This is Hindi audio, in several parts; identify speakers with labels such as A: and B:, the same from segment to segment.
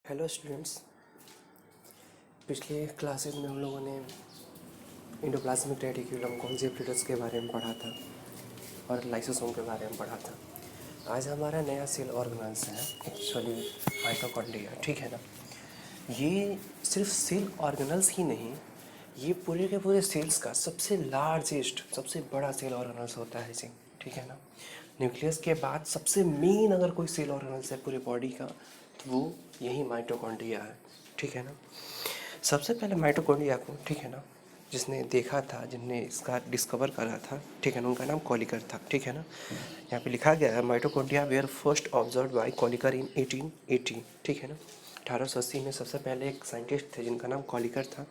A: Hello students. पिछले क्लासेस में हम लोगों ने इंडोप्लाज्मिक रेटिक्यूलम कॉन्सेप्टर्स के बारे में पढ़ा था और लाइसोसोम के बारे में पढ़ा था। आज हमारा नया सेल ऑर्गेनल्स है एक्चुअली माइटोकॉन्ड्रिया, ठीक है ना। ये सिर्फ सेल ऑर्गेनल्स ही नहीं, ये पूरे के पूरे सेल्स का सबसे लार्जेस्ट, सबसे बड़ा सेल ऑर्गेनल्स होता है जी, ठीक है ना। न्यूक्लियस के बाद सबसे मेन अगर कोई सेल ऑर्गेनल्स है पूरे बॉडी का तो वो यही माइटोकॉन्ड्रिया है, ठीक है ना। सबसे पहले माइटोकॉन्ड्रिया को, ठीक है ना, जिसने देखा था, जिसने इसका डिस्कवर करा था, ठीक है ना, उनका नाम कॉलिकर था, ठीक है ना। यहाँ पे लिखा गया है mitochondria were first observed by Kolliker in 1880, ठीक है ना। 1880 में सबसे पहले एक साइंटिस्ट थे जिनका नाम कॉलिकर था,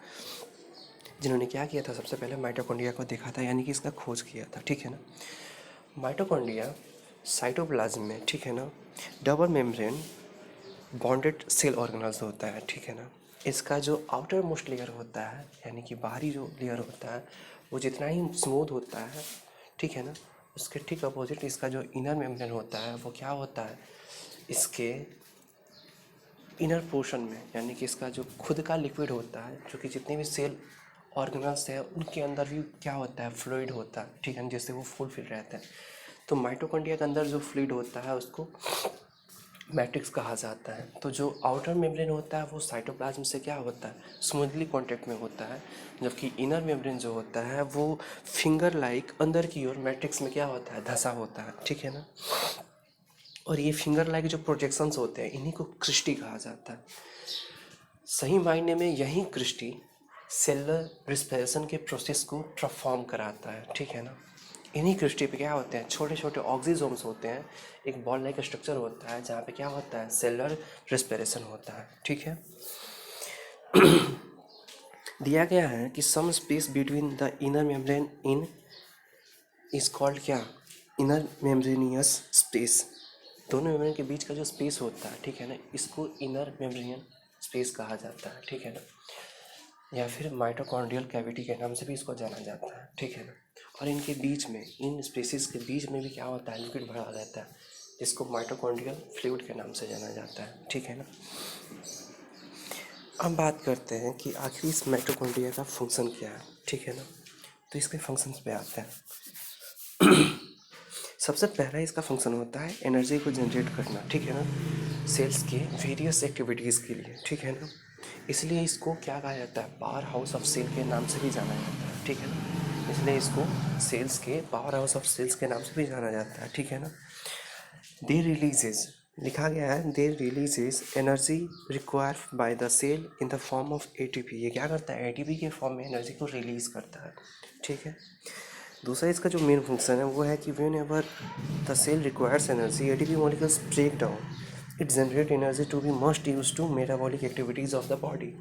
A: जिन्होंने क्या किया था, सबसे पहले माइटोकॉन्ड्रिया को देखा था, यानी कि इसका खोज किया था, ठीक है ना। माइटोकॉन्ड्रिया साइटोप्लाज्म में, ठीक है ना, double membrane bounded cell organelles होता है, ठीक है ना। इसका जो आउटर मोस्ट लेयर होता है, यानी कि बाहरी जो लेयर होता है, वो जितना ही स्मूथ होता है, ठीक है ना, उसके ठीक अपोजिट इसका जो इनर मेम्ब्रेन होता है वो क्या होता है, इसके इनर पोर्शन में, यानी कि इसका जो खुद का लिक्विड होता है, जो कि जितने भी सेल ऑर्गेनल्स हैं उनके अंदर भी क्या होता है, फ्लूइड होता है, ठीक है ना, जिससे वो फुलफिल रहते हैं। तो माइटोकॉन्ड्रिया के अंदर जो फ्लूइड होता है उसको मैट्रिक्स कहा जाता है। तो जो आउटर मेम्ब्रेन होता है वो साइटोप्लाज्म से क्या होता है, स्मूथली कांटेक्ट में होता है, जबकि इनर मेम्ब्रेन जो होता है वो फिंगर लाइक अंदर की ओर मैट्रिक्स में क्या होता है, धंसा होता है, ठीक है ना। और ये फिंगर लाइक जो प्रोजेक्शंस होते हैं इन्हीं को क्रिस्टी कहा जाता है। सही मायने में यही क्रिस्टी सेलुलर रिस्पिरेशन के प्रोसेस को परफॉर्म कराता है, ठीक है ना। इन्हीं क्रिस्टी पे क्या होते हैं, छोटे छोटे ऑक्सीजोम्स होते हैं, एक बॉल लाइक स्ट्रक्चर होता है जहाँ पे क्या होता है, सेलुलर रिस्पिरेशन होता है, ठीक है। दिया गया है कि some space between the inner membrane in is called क्या, इनर मेम्ब्रेनियस स्पेस। दोनों मेम्ब्रेन के बीच का जो स्पेस होता है, ठीक है ना, इसको इनर मेम्ब्रेनियन स्पेस कहा जाता है, ठीक है ना, या फिर माइटोकॉन्ड्रियल कैविटी के नाम से भी इसको जाना जाता है, ठीक है ना। और इनके बीच में, इन स्पेसिस के बीच में भी क्या होता है, लिक्विड भरा रहता है, जिसको माइटोकॉन्ड्रियल फ्लूइड के नाम से जाना जाता है, ठीक है ना। अब बात करते हैं कि आखिर इस माइटोकॉन्ड्रिया का फंक्शन क्या है, ठीक है ना। तो इसके फंक्शंस पे आते हैं। सबसे पहला इसका फंक्शन होता है एनर्जी को जनरेट करना, ठीक है ना, सेल्स के वेरियस एक्टिविटीज़ के लिए, ठीक है ना। इसलिए इसको क्या कहा जाता है, पावर हाउस ऑफ सेल के नाम से भी जाना जाता है, ठीक है ना। इसलिए इसको सेल्स के पावर हाउस ऑफ सेल्स के नाम से भी जाना जाता है, ठीक है ना। दे रिलीजेज, लिखा गया है they releases energy require by the cell in the form of ATP. ये क्या करता है, एटीपी के फॉर्म में एनर्जी को रिलीज़ करता है, ठीक है। दूसरा इसका जो मेन फंक्शन है वो है कि whenever the cell requires energy, ATP molecules break down it generate energy to be must use to metabolic activities of the body.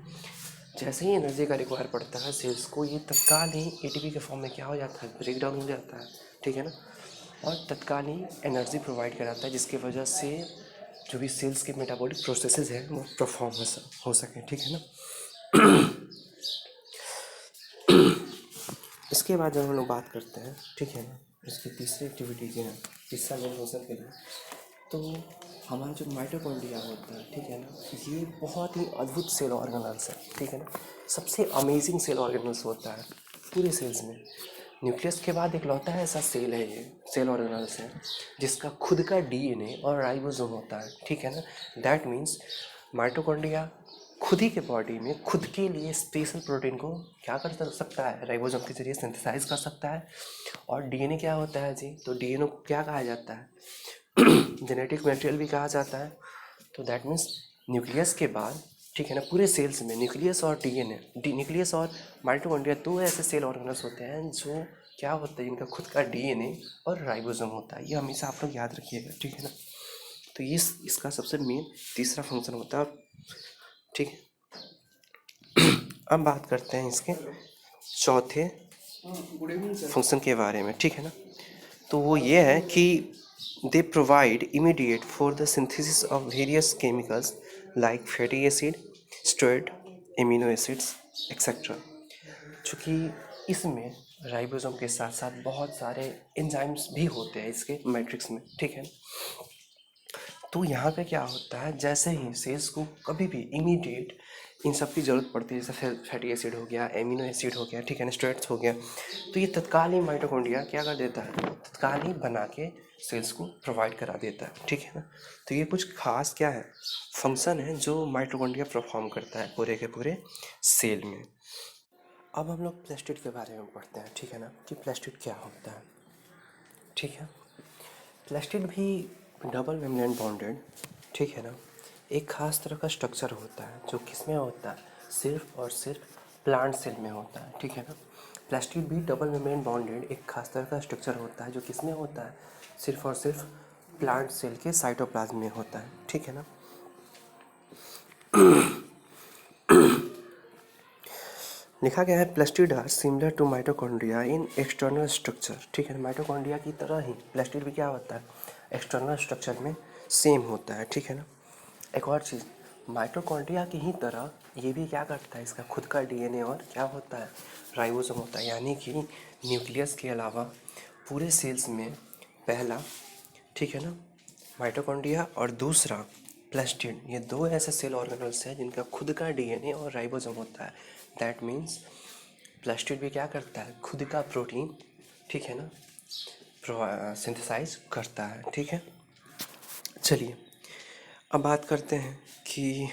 A: जैसे ही एनर्जी का रिक्वायर पड़ता है सेल्स को, ये तत्काल ही एटीपी के फॉर्म में क्या हो जाता है, ब्रेक डाउन हो जाता है, ठीक है ना, और तत्काल ही एनर्जी प्रोवाइड कराता है, जिसकी वजह से जो भी सेल्स के मेटाबॉलिक प्रोसेसेस हैं वो परफॉर्म हो सके, ठीक है ना। इसके बाद जब हम लोग बात करते हैं, ठीक है ना, इसकी तीसरी एक्टिविटी के हैं, तीसरा मेन फंक्शन के लिए, तो हमारा जो माइटोकॉन्ड्रिया होता है, ठीक है ना, ये बहुत ही अद्भुत सेल ऑर्गेनल्स है, ठीक है ना। सबसे अमेजिंग सेल ऑर्गेनल्स होता है पूरे सेल्स में। न्यूक्लियस के बाद इकलौता है ऐसा सेल है, ये सेल ऑर्गेनल्स है जिसका खुद का डीएनए और राइबोसोम होता है, ठीक है ना। दैट मीन्स माइटोकॉन्ड्रिया खुद ही के बॉडी में खुद के लिए स्पेशल प्रोटीन को क्या कर सकता है, राइबोसोम के जरिए सिंथेसाइज कर सकता है। और डीएनए क्या होता है जी, तो डीएनए को क्या कहा जाता है, जेनेटिक मटेरियल भी कहा जाता है। तो दैट मीन्स न्यूक्लियस के बाद, ठीक है ना, पूरे सेल्स में न्यूक्लियस और डीएनए, न्यूक्लियस और माइटोकॉन्ड्रिया दो ऐसे सेल ऑर्गेनल्स होते हैं जो क्या होता है, इनका खुद का डीएनए और राइबोसोम होता है। ये हमेशा आप लोग याद रखिएगा, ठीक है ना। तो ये इसका सबसे मेन तीसरा फंक्शन होता है, ठीक है। अब बात करते हैं इसके चौथे फंक्शन के बारे में, ठीक है ना। तो वो ये है कि they provide immediate for the synthesis of various chemicals like fatty acid, steroid, amino acids etcetera. चूँकि इसमें राइबोसोम के साथ साथ बहुत सारे एंजाइम्स भी होते हैं इसके मैट्रिक्स में, ठीक है। तो यहाँ पे क्या होता है, जैसे ही सेल्स को कभी भी इमीडिएट इन सब की ज़रूरत पड़ती है, जैसे फैटी एसिड हो गया, एमिनो एसिड हो गया, ठीक है ना, स्टेरॉइड्स हो गया, तो ये तत्काल ही माइटोकॉन्ड्रिया क्या कर देता है, तत्काल ही बना के सेल्स को प्रोवाइड करा देता है, ठीक है ना। तो ये कुछ खास क्या है, फंक्शन है जो माइटोकॉन्ड्रिया परफॉर्म करता है पूरे के पूरे सेल में। अब हम लोग प्लास्टिड के बारे में पढ़ते हैं, ठीक है ना, कि प्लास्टिड क्या होता है, ठीक है। प्लास्टिड भी डबल मेम्ब्रेन बॉन्डेड, ठीक है ना, एक ख़ास तरह का स्ट्रक्चर होता है जो किस में होता है, सिर्फ और सिर्फ प्लांट सेल में होता है, ठीक है ना। प्लास्टिड भी डबल मेम्ब्रेन बॉन्डेड एक खास तरह का स्ट्रक्चर होता है जो किस में होता है, सिर्फ और सिर्फ प्लांट सेल के साइटोप्लाज्म में होता है, ठीक है ना। लिखा गया है plastid are similar to mitochondria in external structure, ठीक है। माइटोकॉन्ड्रिया की तरह ही प्लास्टिड भी क्या होता है, एक्सटर्नल स्ट्रक्चर में सेम होता है, ठीक है ना। एक और चीज़, माइटोकॉन्ड्रिया की ही तरह ये भी क्या करता है, इसका खुद का डीएनए और क्या होता है, राइबोसोम होता है, यानी कि न्यूक्लियस के अलावा पूरे सेल्स में पहला, ठीक है ना, माइटोकॉन्ड्रिया और दूसरा प्लास्टिड, ये दो ऐसे सेल ऑर्गेनल्स हैं जिनका खुद का डीएनए और राइबोसोम होता है। दैट मीन्स प्लास्टिड भी क्या करता है, खुद का प्रोटीन, ठीक है ना, सिंथेसाइज करता है, ठीक है। चलिए अब बात करते हैं कि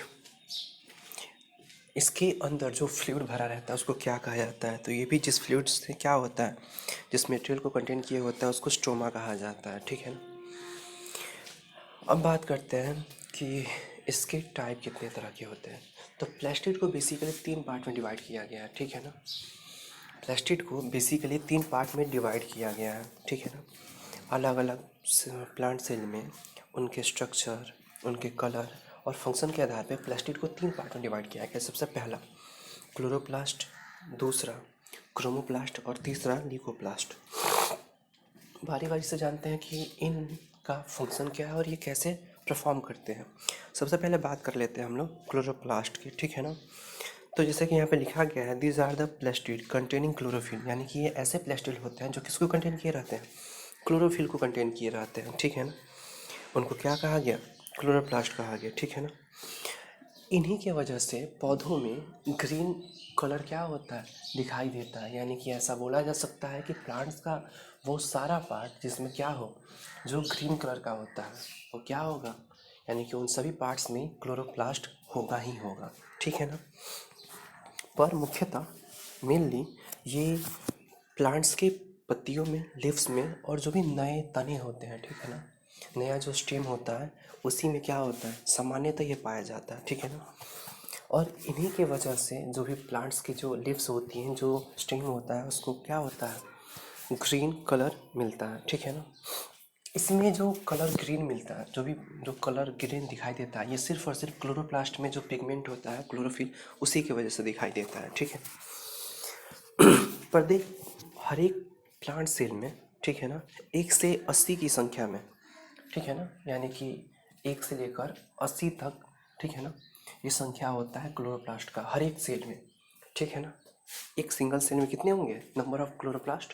A: इसके अंदर जो फ्लूइड भरा रहता है उसको क्या कहा जाता है। तो ये भी जिस फ्लूइड से क्या होता है, जिस मटेरियल को कंटेन किए होता है उसको स्टोमा कहा जाता है, ठीक है ना। अब बात करते हैं कि इसके टाइप कितने तरह के होते हैं। तो प्लास्टिड को बेसिकली 3 पार्ट में डिवाइड किया गया है, ठीक है ना। प्लास्टिड को बेसिकली 3 पार्ट में डिवाइड किया गया है, ठीक है ना। अलग अलग प्लांट सेल में उनके स्ट्रक्चर, उनके कलर और फंक्शन के आधार पर प्लास्टिड को 3 पार्ट में डिवाइड किया गया। सबसे पहला क्लोरोप्लास्ट, दूसरा क्रोमोप्लास्ट और तीसरा ल्यूकोप्लास्ट। बारी बारी से जानते हैं कि इनका फंक्शन क्या है और ये कैसे परफॉर्म करते हैं। सबसे पहले बात कर लेते हैं हम लोग क्लोरोप्लास्ट की, ठीक है ना। तो जैसे कि यहाँ पे लिखा गया है, these are the plastid containing chlorophyll, यानी कि ये ऐसे प्लास्टिड होते हैं जो किसको कंटेन किए रहते हैं, क्लोरोफिल को कंटेन किए रहते हैं, ठीक है ना। उनको क्या कहा गया, क्लोरोप्लास्ट कहा गया, ठीक है ना। इन्हीं के वजह से पौधों में ग्रीन कलर क्या होता है, दिखाई देता है। यानी कि ऐसा बोला जा सकता है कि प्लांट्स का वो सारा पार्ट जिसमें क्या हो, जो ग्रीन कलर का होता है वो क्या होगा, यानी कि उन सभी पार्ट्स में क्लोरोप्लास्ट होगा ही होगा, ठीक है ना। पर मुख्यतः मेनली ये प्लांट्स के पत्तियों में, लीव्स में और जो भी नए तने होते हैं, ठीक है ना, नया जो स्टेम होता है उसी में क्या होता है, सामान्यतः ये पाया जाता है, ठीक है ना। और इन्हीं के वजह से जो भी प्लांट्स की जो लीव्स होती हैं, जो स्टेम होता है उसको क्या होता है, ग्रीन कलर मिलता है, ठीक है ना। इसमें जो कलर ग्रीन मिलता है, जो कलर ग्रीन दिखाई देता है, ये सिर्फ और सिर्फ क्लोरोप्लास्ट में जो पिगमेंट होता है, क्लोरोफिल, उसी की वजह से दिखाई देता है, ठीक है। पर देख, हर एक प्लांट सेल में, ठीक है ना, 1 से 80 की संख्या में, ठीक है ना, यानी कि 1 से लेकर 80 तक, ठीक है ना, ये संख्या होता है क्लोरोप्लास्ट का हर एक सेल में, ठीक है ना। एक सिंगल सेल में कितने होंगे नंबर ऑफ क्लोरोप्लास्ट,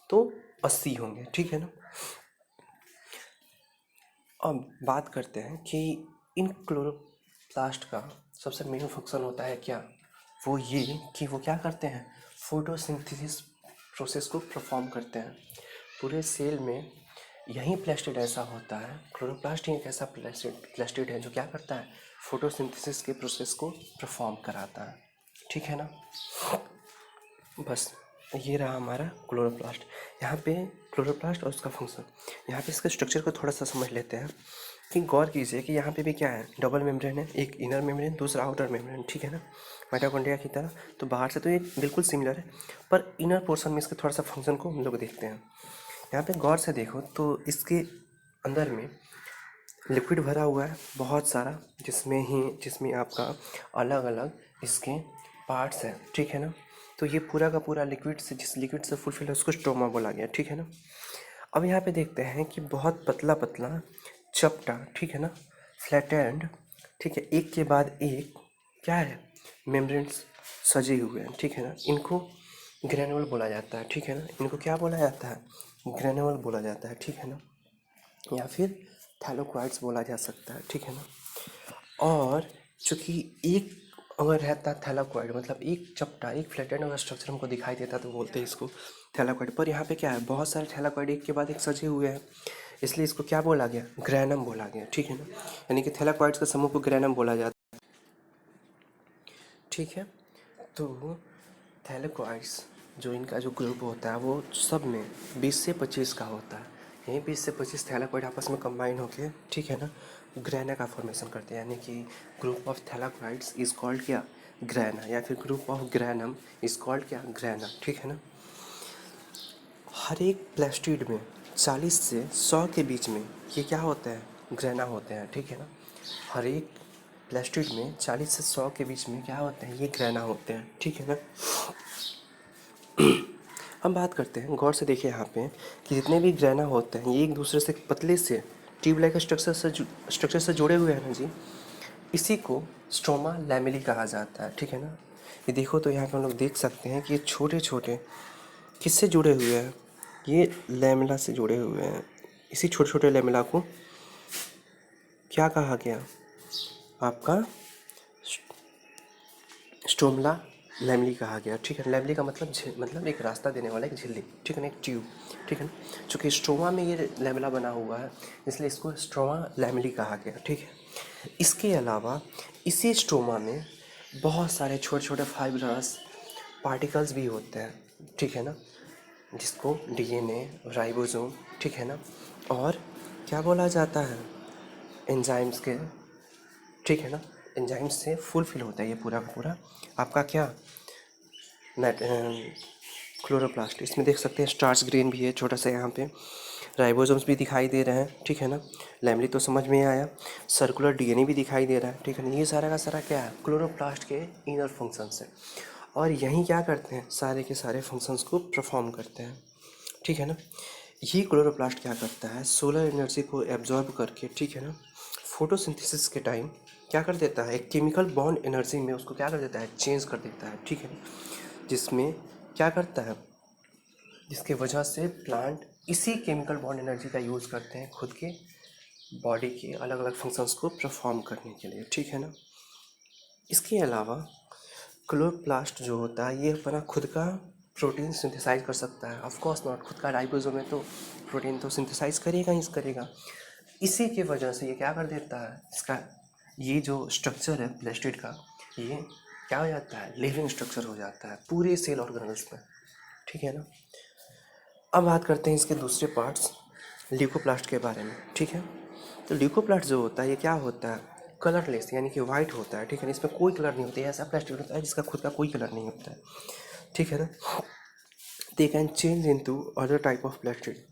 A: तो 80 होंगे, ठीक है ना। अब बात करते हैं कि इन क्लोरोप्लास्ट का सबसे मेन फंक्शन होता है क्या, वो ये कि वो क्या करते हैं, फोटोसिंथेसिस प्रोसेस को परफॉर्म करते हैं। पूरे सेल में यही प्लास्टिड ऐसा होता है, क्लोरोप्लास्ट ही एक ऐसा प्लास्टिड है जो क्या करता है, फोटोसिंथेसिस के प्रोसेस को परफॉर्म कराता है, ठीक है ना। बस ये रहा हमारा क्लोरोप्लास्ट। यहाँ पे क्लोरोप्लास्ट और उसका फंक्शन, यहाँ पे इसके स्ट्रक्चर को थोड़ा सा समझ लेते हैं कि गौर कीजिए कि यहाँ पे भी क्या है, डबल मेम्ब्रेन है, एक इनर मेम्ब्रेन, दूसरा आउटर मेम्ब्रेन, ठीक है ना, माइटोकॉन्ड्रिया की तरह। तो बाहर से तो ये बिल्कुल सिमिलर है, पर इनर पोर्शन में इसके थोड़ा सा फंक्शन को हम लोग देखते हैं। यहाँ पे गौर से देखो तो इसके अंदर में लिक्विड भरा हुआ है बहुत सारा, जिसमें आपका अलग अलग इसके पार्ट्स हैं, ठीक है ना। तो ये पूरा का पूरा लिक्विड से, जिस लिक्विड से फुलफिल है उसको स्ट्रोमा बोला गया, ठीक है ना। अब यहाँ पे देखते हैं कि बहुत पतला पतला चपटा, ठीक है ना, फ्लैटेंड, ठीक है, एक के बाद एक क्या है, मेम्ब्रेन्स सजे हुए हैं, ठीक है ना। इनको ग्रेनुल बोला जाता है, ठीक है ना। इनको क्या बोला जाता है, ग्रेनुल बोला जाता है, ठीक है ना, या फिर थैलेकोइड्स बोला जा सकता है, ठीक है ना। और चूँकि एक अगर रहता थैलेकोइड मतलब एक चपटा एक फ्लैटेंड अगर स्ट्रक्चर हमको दिखाई देता तो बोलते हैं इसको थैलेकोइड। पर यहाँ पे क्या है, बहुत सारे थैलेकोइड एक के बाद एक सजे हुए हैं, इसलिए इसको क्या बोला गया, ग्रैनम बोला गया, ठीक है ना। यानी कि थैलेकोइड्स के समूह को ग्रैनम बोला जाता है, ठीक है। तो थैलेकोइड्स जो इनका जो ग्रुप होता है वो सब में 20 से 25 का होता है। यही 20 से 25 थैलेकोइड आपस में कंबाइन होके, ठीक है ना, ग्रैना का फॉर्मेशन करते हैं। यानी कि ग्रुप ऑफ थैलेकोइड्स इज कॉल्ड क्या, ग्रैना, या फिर group of granum is called क्या, ग्रैना, ठीक है ना। हर एक प्लास्टिड में 40 से 100 के बीच में ये क्या होता है, ग्रैना होते हैं, ठीक है ना। हर एक प्लास्टिड में 40 से 100 के बीच में क्या होते हैं, ये ग्रैना होते हैं, ठीक है ना। हम बात करते हैं, गौर से देखिए यहाँ पे कि जितने भी ग्रैना होते हैं ये एक दूसरे से पतले से ट्यूब लाइक स्ट्रक्चर से जुड़े हुए हैं ना जी। इसी को स्ट्रोमा लैमेली कहा जाता है, ठीक है ना। ये देखो तो यहाँ पे हम लोग देख सकते हैं कि ये छोटे छोटे किससे जुड़े हुए हैं, ये लैमेला से जुड़े हुए हैं। इसी छोटे छोटे लैमेला को क्या कहा गया, आपका स्टोमला लैमली कहा गया, ठीक है। लैमली का मतलब मतलब एक रास्ता देने वाला एक झिल्ली, ठीक है ना, एक ट्यूब, ठीक है ना। चूँकि स्ट्रोमा में ये लैमेला बना हुआ है इसलिए इसको स्ट्रोमा लैमली कहा गया, ठीक है। इसके अलावा इसी स्ट्रोमा में बहुत सारे छोटे छोटे फाइब्रस पार्टिकल्स भी होते हैं, ठीक है ना, जिसको डीएनए, राइबोसोम, ठीक है ना, और क्या बोला जाता है, एंजाइम्स के, ठीक है ना। एंजाइम्स से फुलफिल होता है ये पूरा का पूरा आपका क्या, क्लोरोप्लास्ट। इसमें देख सकते हैं स्टार्च ग्रेन भी है छोटा सा, यहाँ पे राइबोसोम्स भी दिखाई दे रहे हैं, ठीक है ना। लैमली तो समझ में आया, सर्कुलर डीएनए भी दिखाई दे रहा है, ठीक है ना। ये सारा का सारा क्या है, क्लोरोप्लास्ट के इनर फंक्शंस है, और यहीं क्या करते हैं, सारे के सारे फंक्शंस को परफॉर्म करते हैं, ठीक है ना। ये क्लोरोप्लास्ट क्या करता है, सोलर एनर्जी को एब्जॉर्ब करके, ठीक है ना, फोटोसिंथेसिस के टाइम क्या कर देता है, एक केमिकल बॉन्ड एनर्जी में उसको क्या कर देता है, चेंज कर देता है, ठीक है ना। जिसमें क्या करता है, जिसके वजह से प्लांट इसी केमिकल बॉन्ड एनर्जी का यूज़ करते हैं खुद के बॉडी के अलग अलग फंक्शंस को परफॉर्म करने के लिए, ठीक है ना। इसके अलावा क्लोरोप्लास्ट जो होता है ये अपना खुद का प्रोटीन सिंथेसाइज कर सकता है, ऑफ कोर्स नॉट खुद का राइबोसोम है तो प्रोटीन तो सिंथेसाइज करेगा ही करेगा। इसी की वजह से ये क्या कर देता है, इसका ये जो स्ट्रक्चर है प्लास्टिड का, ये क्या हो जाता है, लिविंग स्ट्रक्चर हो जाता है पूरे सेल ऑर्गेनल्स में, ठीक है ना। अब बात करते हैं इसके दूसरे पार्ट्स ल्यूकोप्लास्ट के बारे में, ठीक है। तो ल्यूकोप्लास्ट जो होता है ये क्या होता है, कलरलेस यानी कि वाइट होता है, ठीक है ना। इसमें कोई कलर नहीं होता है, ऐसा प्लास्टिक होता है जिसका खुद का कोई कलर नहीं होता है, ठीक है ना। They can change into other type of plastic,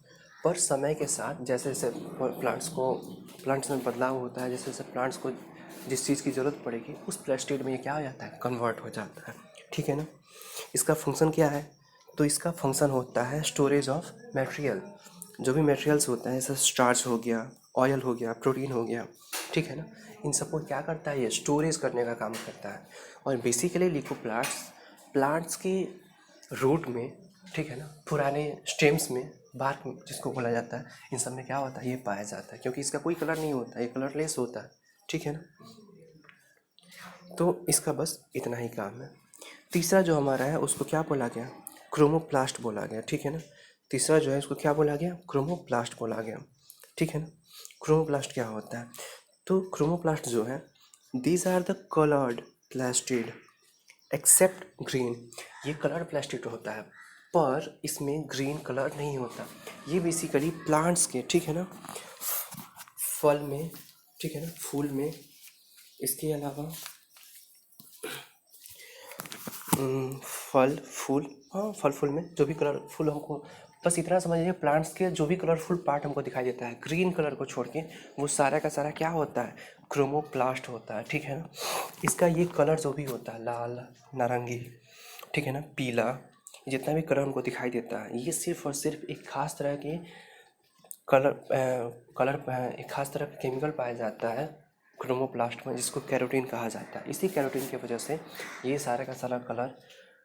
A: पर समय के साथ जैसे जैसे प्लांट्स में बदलाव होता है, जैसे जैसे प्लांट्स को जिस चीज़ की ज़रूरत पड़ेगी उस प्लास्टिड में ये क्या हो जाता है, कन्वर्ट हो जाता है, ठीक है ना। इसका फंक्शन क्या है, तो इसका फंक्शन होता है स्टोरेज ऑफ मटेरियल। जो भी मटेरियल्स होता है जैसे स्टार्च हो गया, ऑयल हो गया, प्रोटीन हो गया, ठीक है ना, इन सबको क्या करता है, ये स्टोरेज करने का काम करता है। और बेसिकली ल्यूकोप्लास्ट्स प्लांट्स के रूट में, ठीक है ना, पुराने स्टेम्स में, बार्क जिसको बोला जाता है, इन सब में क्या होता है, ये पाया जाता है, क्योंकि इसका कोई कलर नहीं होता, ये कलरलेस होता है, ठीक है ना। तो इसका बस इतना ही काम है। तीसरा जो हमारा है उसको क्या बोला गया, क्रोमोप्लास्ट बोला गया, ठीक है ना। तीसरा जो है उसको क्या बोला गया, क्रोमोप्लास्ट बोला गया, ठीक है ना। क्रोमोप्लास्ट क्या होता है, तो क्रोमोप्लास्ट जो है, these are the coloured plastid except green. ये कलर्ड प्लास्टिड होता है पर इसमें ग्रीन कलर नहीं होता। ये बेसिकली प्लांट्स के, ठीक है ना, फल में, ठीक है ना, फूल में, इसके अलावा फल फूल, हाँ फल फूल में जो भी कलरफुल हमको, बस इतना समझिए प्लांट्स के जो भी कलरफुल पार्ट हमको दिखाई देता है ग्रीन कलर को छोड़ के, वो सारा का सारा क्या होता है, क्रोमोप्लास्ट होता है, ठीक है ना। इसका ये कलर जो भी होता है, लाल, नारंगी, ठीक है ना, पीला, जितना भी कलर हमको दिखाई देता है ये सिर्फ और सिर्फ एक खास तरह के एक खास तरह का केमिकल पाया जाता है क्रोमोप्लास्ट में, जिसको कैरोटीन कहा जाता है। इसी कैरोटीन की वजह से ये सारे का सारा कलर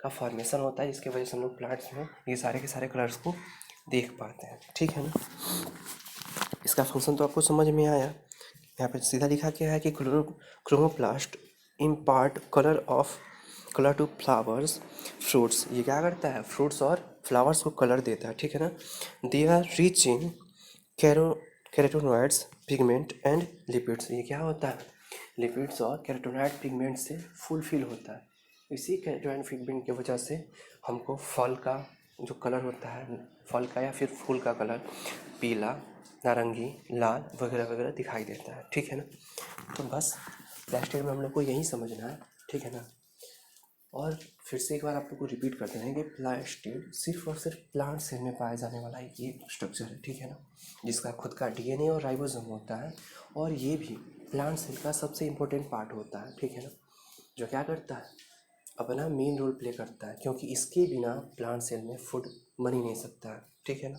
A: का फॉर्मेशन होता है, जिसकी वजह से हम लोग प्लांट्स में ये सारे के सारे कलर्स को देख पाते हैं, ठीक है ना। इसका फंक्शन तो आपको समझ में आया। यहाँ पे सीधा लिखा क्या है कि chromoplast impart colour to flowers fruits. ये क्या करता है, फ्रूट्स और फ्लावर्स को कलर देता है, ठीक है ना। They are rich in carotenoids pigment and lipids. ये क्या होता है, लिपिड्स और कैरोटीनॉइड पिगमेंट से फुलफिल होता है। इसी कैरोटीनॉइड पिगमेंट की वजह से हमको फल का जो कलर होता है, फल का या फिर फूल का कलर पीला, नारंगी, लाल वगैरह वगैरह दिखाई देता है, ठीक है ना। तो बस प्लास्टिक में हम लोग को यही समझना है, ठीक है ना। और फिर से एक बार आप लोग को रिपीट करते हैं कि प्लास्टिड सिर्फ और सिर्फ प्लांट सेल में पाया जाने वाला ये स्ट्रक्चर है, ठीक है ना, जिसका खुद का डीएनए और राइबोसोम होता है। और ये भी प्लांट सेल का सबसे इम्पोर्टेंट पार्ट होता है, ठीक है ना, जो क्या करता है, अपना मेन रोल प्ले करता है, क्योंकि इसके बिना प्लांट सेल में फूड बन ही नहीं सकता है, ठीक है ना।